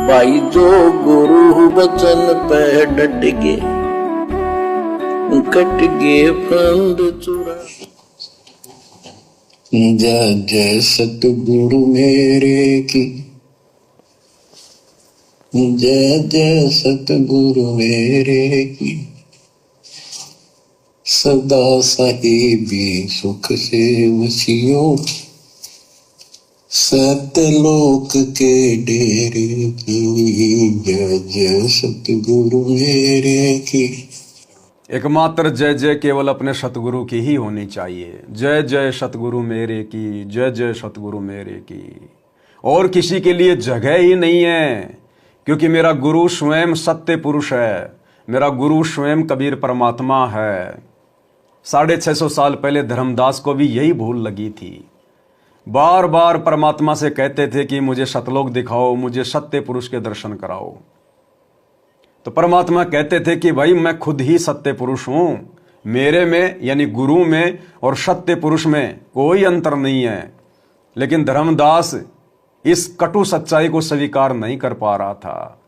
भाई जो गुरु वचन पे डट गे, कट गे फंद चुरा। जय जय सतगुरु मेरे की, जय जय सतगुरु मेरे की। सदा साहिबी सुख से वसियो, सतलोक के डेरे की। जय जय सतगुरु मेरे की। एकमात्र जय जय केवल अपने सतगुरु की ही होनी चाहिए। जय जय सतगुरु मेरे की, जय जय सतगुरु मेरे की। और किसी के लिए जगह ही नहीं है, क्योंकि मेरा गुरु स्वयं सत्य पुरुष है। मेरा गुरु स्वयं कबीर परमात्मा है। 650 साल पहले धर्मदास को भी यही भूल लगी थी। बार बार परमात्मा से कहते थे कि मुझे सतलोक दिखाओ, मुझे सत्य पुरुष के दर्शन कराओ। तो परमात्मा कहते थे कि भाई मैं खुद ही सत्य पुरुष हूं, मेरे में यानी गुरु में और सत्य पुरुष में कोई अंतर नहीं है। लेकिन धर्मदास इस कटु सच्चाई को स्वीकार नहीं कर पा रहा था।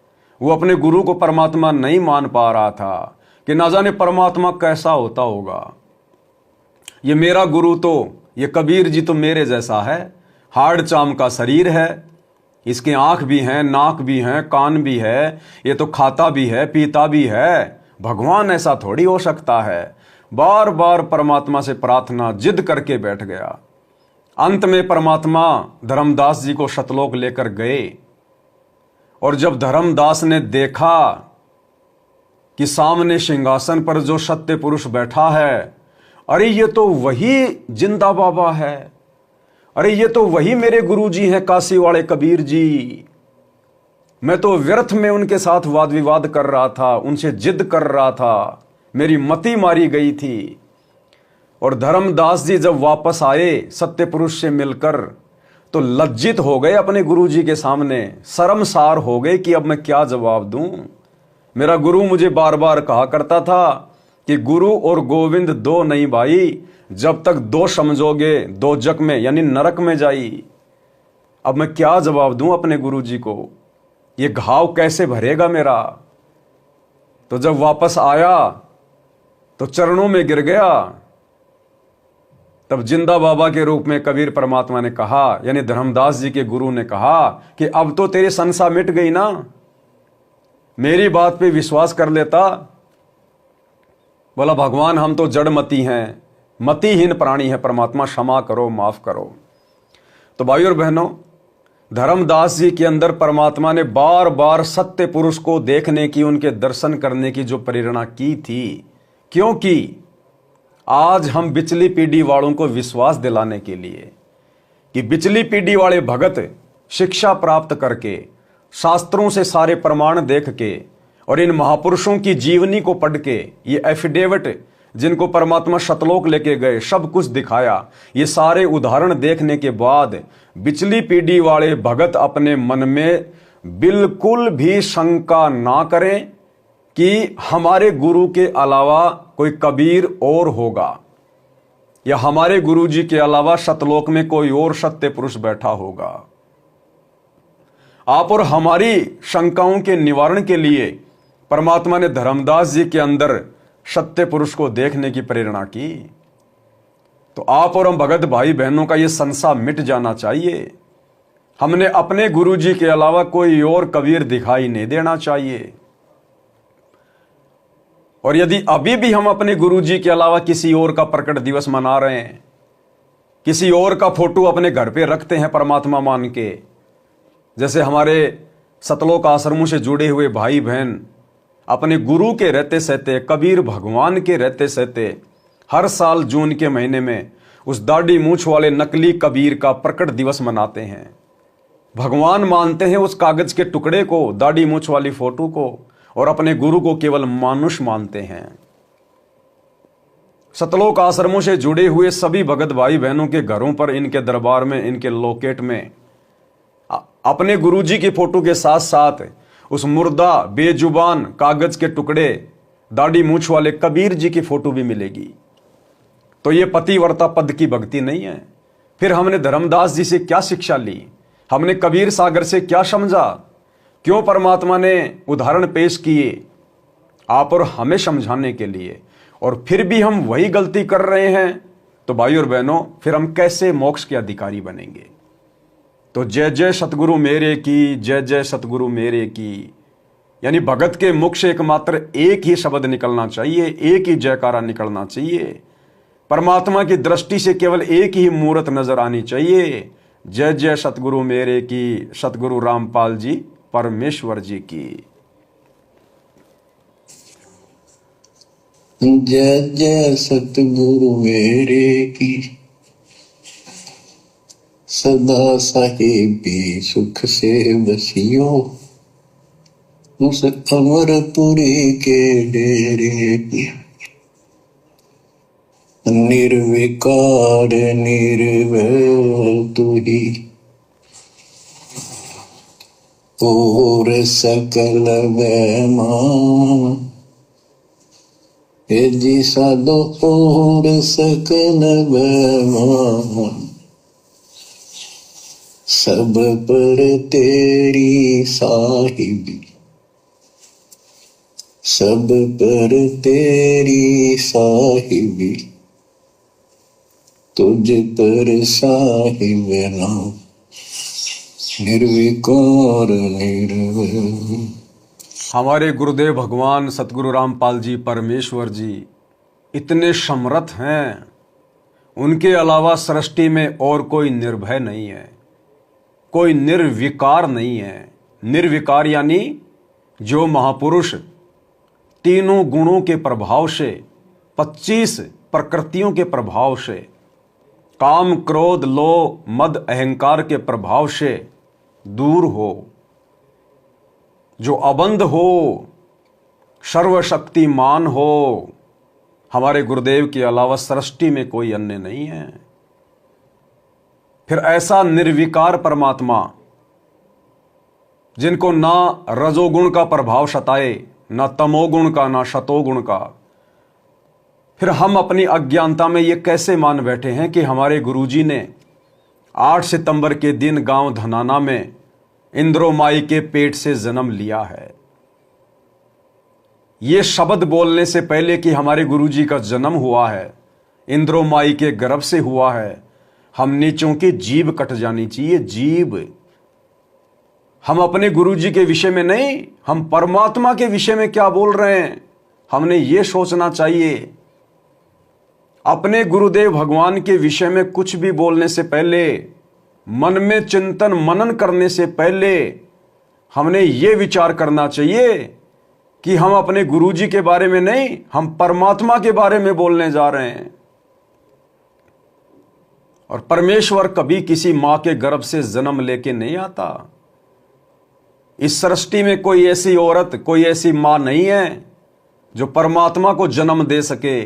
वो अपने गुरु को परमात्मा नहीं मान पा रहा था कि ना जाने परमात्मा कैसा होता होगा। ये मेरा गुरु तो, ये कबीर जी तो मेरे जैसा है, हाड़ चाम का शरीर है, इसके आंख भी हैं, नाक भी हैं, कान भी है, ये तो खाता भी है, पीता भी है। भगवान ऐसा थोड़ी हो सकता है। बार बार परमात्मा से प्रार्थना जिद करके बैठ गया। अंत में परमात्मा धर्मदास जी को सतलोक लेकर गए। और जब धर्मदास ने देखा कि सामने सिंहासन पर जो सत्य पुरुष बैठा है, अरे ये तो वही जिंदा बाबा है, अरे ये तो वही मेरे गुरुजी हैं काशी वाले कबीर जी। मैं तो व्यर्थ में उनके साथ वाद विवाद कर रहा था, उनसे जिद कर रहा था, मेरी मति मारी गई थी। और धर्मदास जी जब वापस आए सत्य पुरुष से मिलकर, तो लज्जित हो गए अपने गुरुजी के सामने, शर्मसार हो गए कि अब मैं क्या जवाब दूं। मेरा गुरु मुझे बार बार कहा करता था कि गुरु और गोविंद दो नहीं भाई, जब तक दो समझोगे दो जग में यानी नरक में जाई। अब मैं क्या जवाब दूं अपने गुरुजी को, ये घाव कैसे भरेगा मेरा। तो जब वापस आया तो चरणों में गिर गया। तब जिंदा बाबा के रूप में कबीर परमात्मा ने कहा, यानी धर्मदास जी के गुरु ने कहा कि अब तो तेरी संसा मिट गई ना, मेरी बात पे विश्वास कर लेता। बोला भगवान हम तो जड़मती हैं, मतिहीन प्राणी है, परमात्मा क्षमा करो, माफ करो। तो भाई और बहनों, धर्मदास जी के अंदर परमात्मा ने बार बार सत्य पुरुष को देखने की, उनके दर्शन करने की जो प्रेरणा की थी, क्योंकि आज हम बिचली पीढ़ी वालों को विश्वास दिलाने के लिए कि बिचली पीढ़ी वाले भगत शिक्षा प्राप्त करके, शास्त्रों से सारे प्रमाण देख के और इन महापुरुषों की जीवनी को पढ़ के, ये एफिडेविट जिनको परमात्मा सतलोक लेके गए, सब कुछ दिखाया, ये सारे उदाहरण देखने के बाद बिचली पीढ़ी वाले भगत अपने मन में बिल्कुल भी शंका ना करें कि हमारे गुरु के अलावा कोई कबीर और होगा, या हमारे गुरु जी के अलावा सतलोक में कोई और सत्य पुरुष बैठा होगा। आप और हमारी शंकाओं के निवारण के लिए परमात्मा ने धर्मदास जी के अंदर सत्य पुरुष को देखने की प्रेरणा की। तो आप और हम भगत भाई बहनों का यह संशय मिट जाना चाहिए। हमने अपने गुरु जी के अलावा कोई और कबीर दिखाई नहीं देना चाहिए। और यदि अभी भी हम अपने गुरु जी के अलावा किसी और का प्रकट दिवस मना रहे हैं, किसी और का फोटो अपने घर पे रखते हैं परमात्मा मान के, जैसे हमारे सतलोक आश्रमों से जुड़े हुए भाई बहन अपने गुरु के रहते सहते, कबीर भगवान के रहते सहते हर साल जून के महीने में उस दाढ़ी मूछ वाले नकली कबीर का प्रकट दिवस मनाते हैं। भगवान मानते हैं उस कागज के टुकड़े को, दाढ़ी मूछ वाली फोटो को, और अपने गुरु को केवल मानुष मानते हैं। सतलोक आश्रमों से जुड़े हुए सभी भगत भाई बहनों के घरों पर, इनके दरबार में, इनके लोकेट में अपने गुरुजी की फोटो के साथ साथ उस मुर्दा बेजुबान कागज के टुकड़े दाढ़ी मूछ वाले कबीर जी की फोटो भी मिलेगी। तो ये पतिव्रता पद की भक्ति नहीं है। फिर हमने धर्मदास जी से क्या शिक्षा ली, हमने कबीर सागर से क्या समझा। क्यों परमात्मा ने उदाहरण पेश किए आप और हमें समझाने के लिए, और फिर भी हम वही गलती कर रहे हैं, तो भाई और बहनों फिर हम कैसे मोक्ष के अधिकारी बनेंगे। तो जय जय सतगुरु मेरे की, जय जय सतगुरु मेरे की, यानी भगत के मुख से एकमात्र एक ही शब्द निकलना चाहिए, एक ही जयकारा निकलना चाहिए। परमात्मा की दृष्टि से केवल एक ही मूर्त नजर आनी चाहिए, जय जय सतगुरु मेरे की, सतगुरु रामपाल जी परमेश्वर जी की। जय जय सतगुरु मेरे की, सदा साहिबी सुख से बसियो, उस अमरपुरी के डेरे की। निर्विकार निर्भय तू ही, और सकल वैमान, हे जी साधो और सकल वैमान, सब पर तेरी साहिबी, सब पर तेरी साहिबी, तुझ पर साहिब नाम, निर्विकार निर्भय। हमारे गुरुदेव भगवान सतगुरु रामपाल जी परमेश्वर जी इतने समर्थ हैं, उनके अलावा सृष्टि में और कोई निर्भय नहीं है, कोई निर्विकार नहीं है। निर्विकार यानी जो महापुरुष तीनों गुणों के प्रभाव से, 25 प्रकृतियों के प्रभाव से, काम क्रोध लोभ मद अहंकार के प्रभाव से दूर हो, जो अबंध हो, सर्वशक्तिमान हो, हमारे गुरुदेव के अलावा सृष्टि में कोई अन्य नहीं है। फिर ऐसा निर्विकार परमात्मा जिनको ना रजोगुण का प्रभाव सताए, ना तमोगुण का, ना शतोगुण का, फिर हम अपनी अज्ञानता में ये कैसे मान बैठे हैं कि हमारे गुरुजी ने 8 सितंबर के दिन गांव धनाना में इंद्रो माई के पेट से जन्म लिया है। ये शब्द बोलने से पहले कि हमारे गुरुजी का जन्म हुआ है, इंद्रो माई के गर्भ से हुआ है, हम नीचों की जीभ कट जानी चाहिए, जीभ। हम अपने गुरुजी के विषय में नहीं, हम परमात्मा के विषय में क्या बोल रहे हैं, हमने ये सोचना चाहिए। अपने गुरुदेव भगवान के विषय में कुछ भी बोलने से पहले, मन में चिंतन मनन करने से पहले हमने ये विचार करना चाहिए कि हम अपने गुरुजी के बारे में नहीं, हम परमात्मा के बारे में बोलने जा रहे हैं। और परमेश्वर कभी किसी मां के गर्भ से जन्म लेके नहीं आता। इस सृष्टि में कोई ऐसी औरत, कोई ऐसी मां नहीं है जो परमात्मा को जन्म दे सके।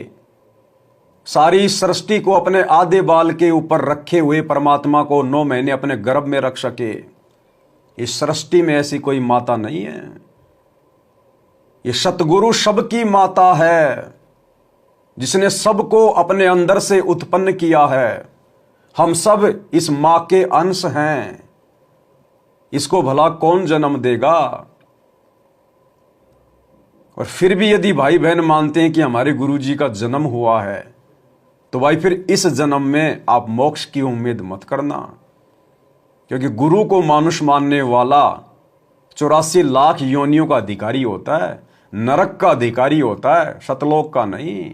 सारी सृष्टि को अपने आधे बाल के ऊपर रखे हुए परमात्मा को 9 महीने अपने गर्भ में रख सके। इस सृष्टि में ऐसी कोई माता नहीं है। ये सतगुरु सबकी माता है, जिसने सबको अपने अंदर से उत्पन्न किया है। हम सब इस मां के अंश हैं, इसको भला कौन जन्म देगा। और फिर भी यदि भाई बहन मानते हैं कि हमारे गुरुजी का जन्म हुआ है, तो भाई फिर इस जन्म में आप मोक्ष की उम्मीद मत करना, क्योंकि गुरु को मानुष मानने वाला 84 लाख योनियों का अधिकारी होता है, नरक का अधिकारी होता है, सतलोक का नहीं।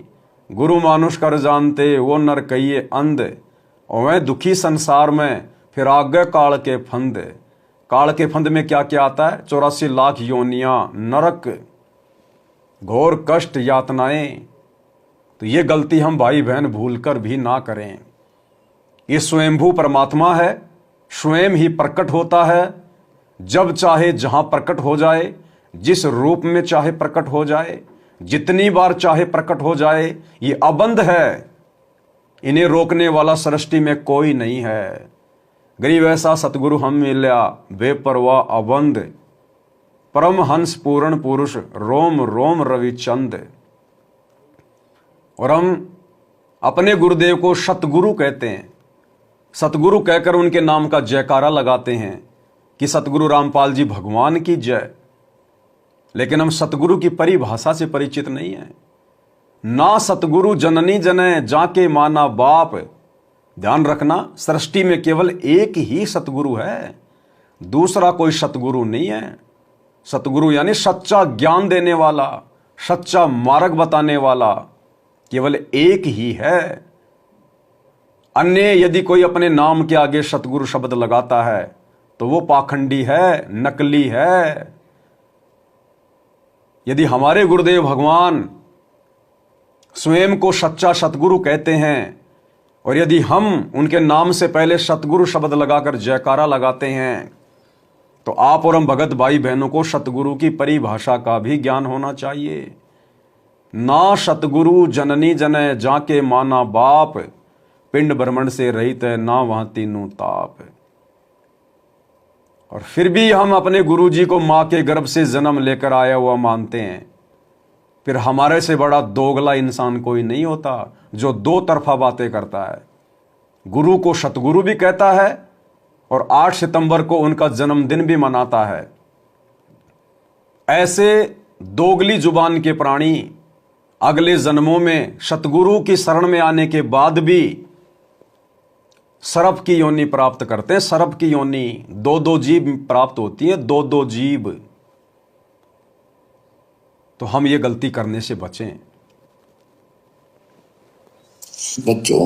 गुरु मानुष कर जानते वो नर कहिए अंध, और वह दुखी संसार में फिर आगे काल के फंद। काल के फंद में क्या क्या आता है? 84 लाख योनियां, नरक, घोर कष्ट, यातनाएं। तो ये गलती हम भाई बहन भूलकर भी ना करें। ये स्वयंभू परमात्मा है, स्वयं ही प्रकट होता है, जब चाहे जहां प्रकट हो जाए, जिस रूप में चाहे प्रकट हो जाए, जितनी बार चाहे प्रकट हो जाए। ये अबंध है, इन्हें रोकने वाला सृष्टि में कोई नहीं है। गरीब ऐसा सतगुरु हम मिल्या, बेपरवाह अबंध, परमहंस पूर्ण पुरुष, रोम रोम रविचंद। और हम अपने गुरुदेव को सतगुरु कहते हैं। सतगुरु कहकर उनके नाम का जयकारा लगाते हैं कि सतगुरु रामपाल जी भगवान की जय, लेकिन हम सतगुरु की परिभाषा से परिचित नहीं है। ना सतगुरु जननी जने जाके माना बाप। ध्यान रखना, सृष्टि में केवल एक ही सतगुरु है, दूसरा कोई सतगुरु नहीं है। सतगुरु यानी सच्चा ज्ञान देने वाला, सच्चा मार्ग बताने वाला केवल एक ही है। अन्य यदि कोई अपने नाम के आगे सतगुरु शब्द लगाता है तो वो पाखंडी है, नकली है। यदि हमारे गुरुदेव भगवान स्वयं को सच्चा सतगुरु कहते हैं और यदि हम उनके नाम से पहले सतगुरु शब्द लगाकर जयकारा लगाते हैं, तो आप और हम भगत भाई बहनों को सतगुरु की परिभाषा का भी ज्ञान होना चाहिए। ना सतगुरु जननी जने जाके माना बाप, पिंड ब्रह्मंड से रहित है ना वहां तीनों ताप। और फिर भी हम अपने गुरु जी को मां के गर्भ से जन्म लेकर आया हुआ मानते हैं। फिर हमारे से बड़ा दोगला इंसान कोई नहीं होता जो दो तरफा बातें करता है। गुरु को सतगुरु भी कहता है और 8 सितंबर को उनका जन्मदिन भी मनाता है। ऐसे दोगली जुबान के प्राणी अगले जन्मों में सतगुरु की शरण में आने के बाद भी सर्प की योनि प्राप्त करते हैं। सर्प की योनि, दो जीभ प्राप्त होती है, दो जीभ। तो हम ये गलती करने से बचें। बच्चों,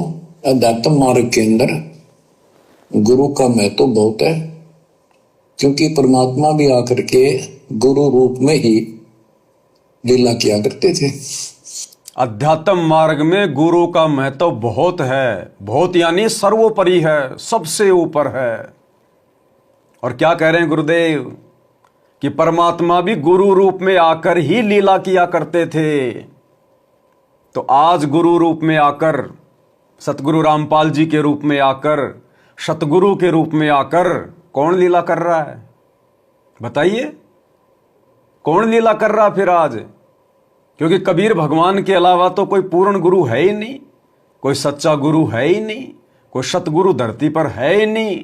अध्यात्म मार्ग के अंदर गुरु का महत्व बहुत है, क्योंकि परमात्मा भी आकर के गुरु रूप में ही लीला किया करते थे। अध्यात्म मार्ग में गुरु का महत्व बहुत है, बहुत यानी सर्वोपरि है, सबसे ऊपर है। और क्या कह रहे हैं गुरुदेव कि परमात्मा भी गुरु रूप में आकर ही लीला किया करते थे। तो आज गुरु रूप में आकर, सतगुरु रामपाल जी के रूप में आकर, सतगुरु के रूप में आकर कौन लीला कर रहा है? बताइए, कौन लीला कर रहा फिर आज? क्योंकि कबीर भगवान के अलावा तो कोई पूर्ण गुरु है ही नहीं, कोई सच्चा गुरु है ही नहीं, कोई सतगुरु धरती पर है ही नहीं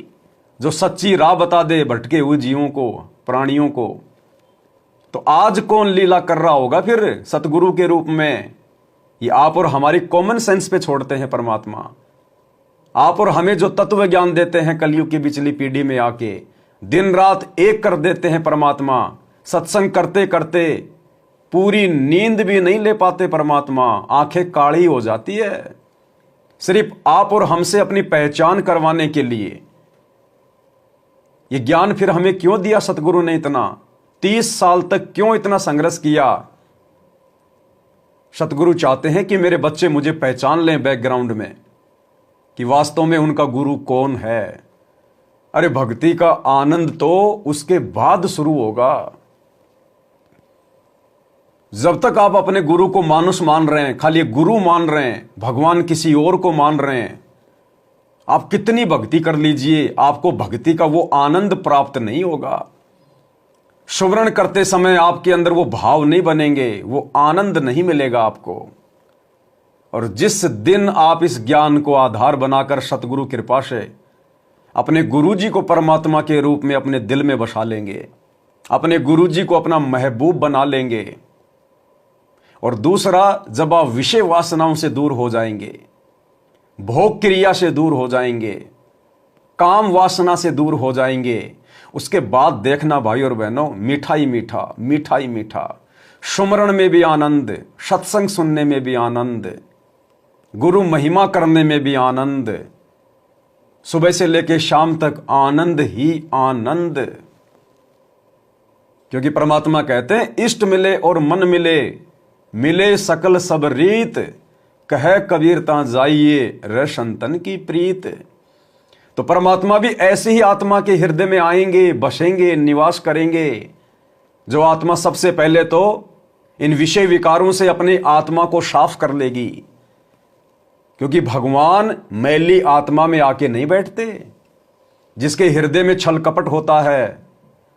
जो सच्ची राह बता दे भटके हुए जीवों को, प्राणियों को। तो आज कौन लीला कर रहा होगा फिर सतगुरु के रूप में? ये आप और हमारी कॉमन सेंस पे छोड़ते हैं परमात्मा। आप और हमें जो तत्व ज्ञान देते हैं कलयुग की पिछली पीढ़ी में आके, दिन रात एक कर देते हैं परमात्मा। सत्संग करते करते पूरी नींद भी नहीं ले पाते परमात्मा, आंखें काली हो जाती है। सिर्फ आप और हमसे अपनी पहचान करवाने के लिए ये ज्ञान फिर हमें क्यों दिया सतगुरु ने? इतना 30 साल तक क्यों इतना संघर्ष किया? सतगुरु चाहते हैं कि मेरे बच्चे मुझे पहचान लें बैकग्राउंड में कि वास्तव में उनका गुरु कौन है। अरे भक्ति का आनंद तो उसके बाद शुरू होगा। जब तक आप अपने गुरु को मानुष मान रहे हैं, खाली गुरु मान रहे हैं, भगवान किसी और को मान रहे हैं, आप कितनी भक्ति कर लीजिए, आपको भक्ति का वो आनंद प्राप्त नहीं होगा। सुमरण करते समय आपके अंदर वो भाव नहीं बनेंगे, वो आनंद नहीं मिलेगा आपको। और जिस दिन आप इस ज्ञान को आधार बनाकर सतगुरु कृपा से अपने गुरुजी को परमात्मा के रूप में अपने दिल में बसा लेंगे, अपने गुरुजी को अपना महबूब बना लेंगे, और दूसरा जब आप विषय वासनाओं से दूर हो जाएंगे, भोग क्रिया से दूर हो जाएंगे, काम वासना से दूर हो जाएंगे, उसके बाद देखना भाई और बहनों, मीठा ही मीठा, मीठा ही मीठा, सुमरण में भी आनंद, सत्संग सुनने में भी आनंद, गुरु महिमा करने में भी आनंद, सुबह से लेकर शाम तक आनंद ही आनंद। क्योंकि परमात्मा कहते हैं इष्ट मिले और मन मिले, मिले सकल सब रीत, कह कबीर ता जाइए रे संतन की प्रीत। तो परमात्मा भी ऐसे ही आत्मा के हृदय में आएंगे, बसेंगे, निवास करेंगे, जो आत्मा सबसे पहले तो इन विषय विकारों से अपनी आत्मा को साफ कर लेगी। क्योंकि भगवान मैली आत्मा में आके नहीं बैठते। जिसके हृदय में छल कपट होता है,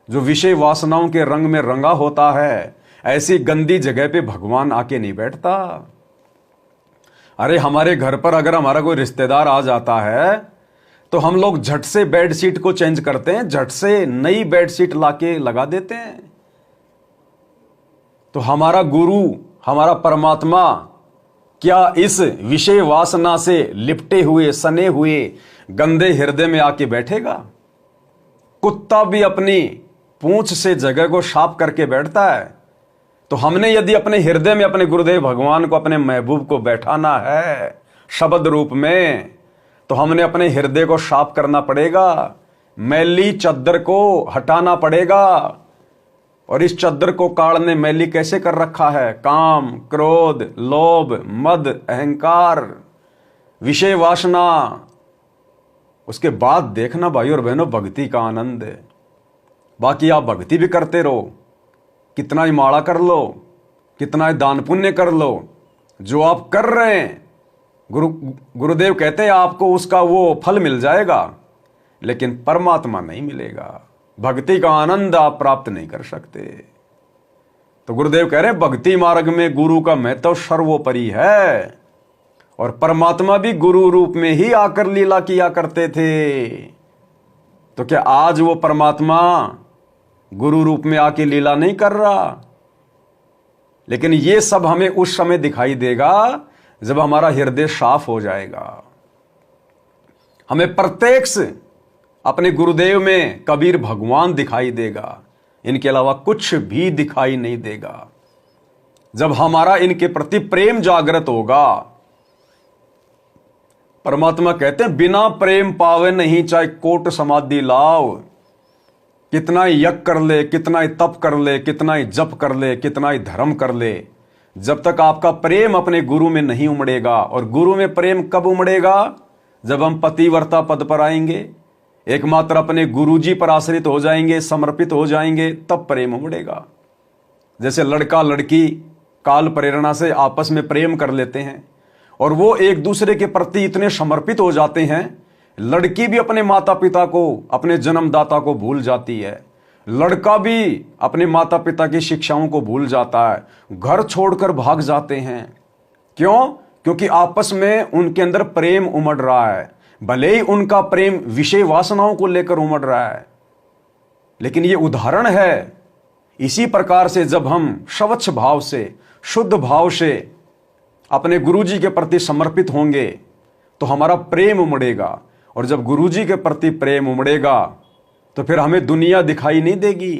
जो विषय वासनाओं के रंग में रंगा होता है, ऐसी गंदी जगह पे भगवान आके नहीं बैठता। अरे हमारे घर पर अगर हमारा कोई रिश्तेदार आ जाता है तो हम लोग झट से बेडशीट को चेंज करते हैं, झट से नई बेडशीट लाके लगा देते हैं। तो हमारा गुरु, हमारा परमात्मा क्या इस विषय वासना से लिपटे हुए, सने हुए गंदे हृदय में आके बैठेगा? कुत्ता भी अपनी पूंछ से जगह को साफ करके बैठता है। तो हमने यदि अपने हृदय में अपने गुरुदेव भगवान को, अपने महबूब को बैठाना है शब्द रूप में, तो हमने अपने हृदय को साफ करना पड़ेगा, मैली चद्दर को हटाना पड़ेगा। और इस चद्दर को काल ने मैली कैसे कर रखा है? काम, क्रोध, लोभ, मद, अहंकार, विषय वासना। उसके बाद देखना भाई और बहनों, भक्ति का आनंद है। बाकी आप भक्ति भी करते रहो, कितना ही माला कर लो, कितना ही दान पुण्य कर लो, जो आप कर रहे हैं गुरुदेव कहते हैं आपको उसका वो फल मिल जाएगा, लेकिन परमात्मा नहीं मिलेगा। भक्ति का आनंद आप प्राप्त नहीं कर सकते। तो गुरुदेव कह रहे हैं भक्ति मार्ग में गुरु का महत्व सर्वोपरि है। और परमात्मा भी गुरु रूप में ही आकर लीला किया करते थे। तो क्या आज वो परमात्मा गुरु रूप में आके लीला नहीं कर रहा? लेकिन ये सब हमें उस समय दिखाई देगा जब हमारा हृदय साफ हो जाएगा। हमें प्रत्यक्ष अपने गुरुदेव में कबीर भगवान दिखाई देगा, इनके अलावा कुछ भी दिखाई नहीं देगा। जब हमारा इनके प्रति प्रेम जागृत होगा, परमात्मा कहते हैं बिना प्रेम पावे नहीं चाहे कोट समाधि लाओ। कितना ही यज्ञ कर ले, कितना ही तप कर ले, कितना ही जप कर ले, कितना ही धर्म कर ले, जब तक आपका प्रेम अपने गुरु में नहीं उमड़ेगा। और गुरु में प्रेम कब उमड़ेगा? जब हम पतिव्रता पद पर आएंगे, एकमात्र अपने गुरुजी पर आश्रित हो जाएंगे, समर्पित हो जाएंगे, तब प्रेम उमड़ेगा। जैसे लड़का लड़की काल प्रेरणा से आपस में प्रेम कर लेते हैं और वो एक दूसरे के प्रति इतने समर्पित हो जाते हैं, लड़की भी अपने माता पिता को, अपने जन्मदाता को भूल जाती है, लड़का भी अपने माता पिता की शिक्षाओं को भूल जाता है, घर छोड़कर भाग जाते हैं। क्यों? क्योंकि आपस में उनके अंदर प्रेम उमड़ रहा है। भले ही उनका प्रेम विषय वासनाओं को लेकर उमड़ रहा है, लेकिन यह उदाहरण है। इसी प्रकार से जब हम स्वच्छ भाव से, शुद्ध भाव से अपने गुरुजी के प्रति समर्पित होंगे तो हमारा प्रेम उमड़ेगा। और जब गुरुजी के प्रति प्रेम उमड़ेगा तो फिर हमें दुनिया दिखाई नहीं देगी,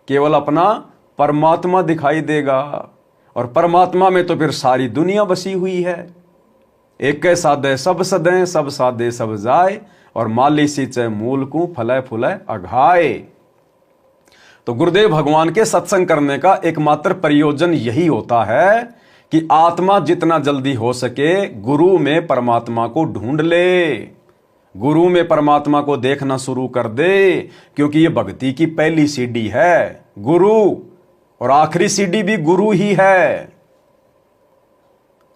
केवल अपना परमात्मा दिखाई देगा। और परमात्मा में तो फिर सारी दुनिया बसी हुई है। एक साधे सब सदें, सब साधे सब जाए, और माली सींचे मूल को फले फुले अघाए। तो गुरुदेव भगवान के सत्संग करने का एकमात्र प्रयोजन यही होता है कि आत्मा जितना जल्दी हो सके गुरु में परमात्मा को ढूंढ ले, गुरु में परमात्मा को देखना शुरू कर दे। क्योंकि ये भक्ति की पहली सीढ़ी है गुरु, और आखिरी सीढ़ी भी गुरु ही है।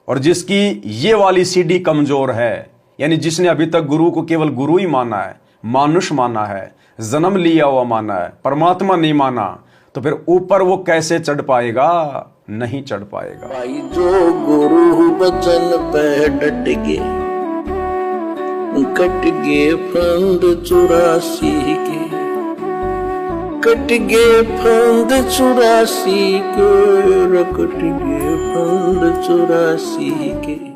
और जिसकी ये वाली सीढ़ी कमजोर है, यानी जिसने अभी तक गुरु को केवल गुरु ही माना है, मानुष माना है, जन्म लिया हुआ माना है, परमात्मा नहीं माना, तो फिर ऊपर वो कैसे चढ़ पाएगा? नहीं चढ़ पाएगा। भाई जो गुरु बचन पे डट गे, कट गे फंद 84 के, कट गे फंद 84 के, कट गे फंद 84 के।